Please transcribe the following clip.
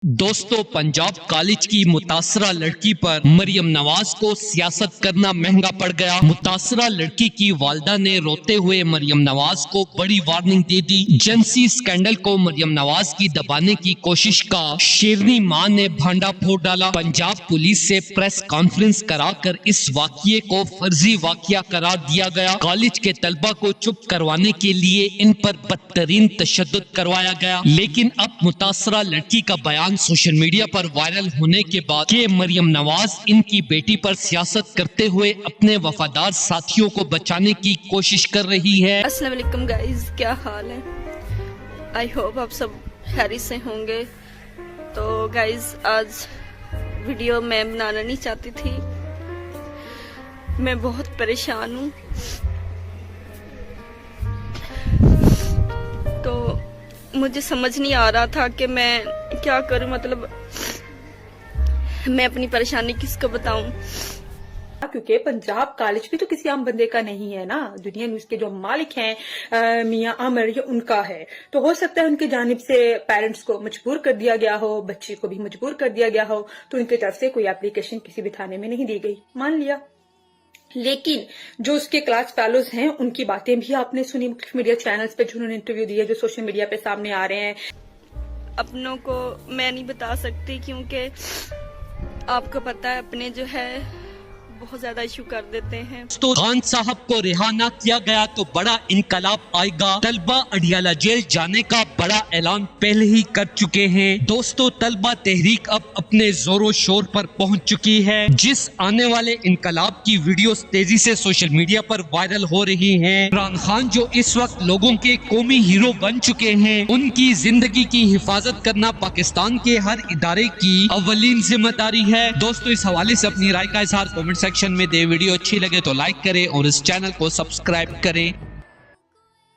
दोस्तों, पंजाब कॉलेज की मुतासरा लड़की पर मरियम नवाज को सियासत करना महंगा पड़ गया। मुतासरा लड़की की वालिदा ने रोते हुए मरियम नवाज को बड़ी वार्निंग दे दी। एजेंसी स्कैंडल को मरियम नवाज की दबाने की कोशिश का शेरनी मां ने भांडा फोड़ डाला। पंजाब पुलिस से प्रेस कॉन्फ्रेंस कराकर इस वाक़ये को फर्जी वाक़या करार दिया गया। कॉलेज के तलबा को चुप करवाने के लिए इन पर बदतरीन तशद्दुद करवाया गया। लेकिन अब मुतासरा लड़की का बयान सोशल मीडिया पर वायरल होने के बाद कि मरियम नवाज इनकी बेटी पर सियासत करते हुए अपने वफादार साथियों को बचाने की कोशिश कर रही है। अस्सलाम वालेकुम गाइस, क्या हाल है? आई होप आप सब खैरियत से होंगे। तो गाइस, आज वीडियो मैं बनाना नहीं चाहती थी, मैं बहुत परेशान हूँ। तो मुझे समझ नहीं आ रहा था कि मैं क्या करूं, मतलब मैं अपनी परेशानी किसको बताऊं। क्योंकि पंजाब कॉलेज भी तो किसी आम बंदे का नहीं है ना, दुनिया न्यूज के जो मालिक हैं मियां आमिर, ये उनका है। तो हो सकता है उनकी जानिब से पेरेंट्स को मजबूर कर दिया गया हो, बच्ची को भी मजबूर कर दिया गया हो, तो उनकी तरफ से कोई एप्लीकेशन किसी भी थाने में नहीं दी गई, मान लिया। लेकिन जो उसके क्लास फेलोज हैं उनकी बातें भी आपने सुनी मीडिया चैनल्स पे, जिन्होंने इंटरव्यू दिए, जो सोशल मीडिया पे सामने आ रहे हैं। अपनों को मैं नहीं बता सकती क्योंकि आपको पता है अपने जो है बहुत ज्यादा इशू कर देते हैं। तो खान साहब को रिहा न किया गया तो बड़ा इनकलाब आएगा। तलबा अडियाला जेल जाने का बड़ा ऐलान पहले ही कर चुके हैं। दोस्तों, तलबा तहरीक अब अपने जोरों शोर पर पहुंच चुकी है। जिस आने वाले इनकलाब की वीडियोस तेजी से सोशल मीडिया पर वायरल हो रही हैं। इमरान खान जो इस वक्त लोगों के कौमी हीरो बन चुके हैं, उनकी जिंदगी की हिफाजत करना पाकिस्तान के हर इदारे की अव्वलीन जिम्मेदारी है। दोस्तों, इस हवाले से अपनी राय का इजहार कमेंट सेक्शन में दे। वीडियो अच्छी लगे तो लाइक करें और इस चैनल को सब्सक्राइब करें।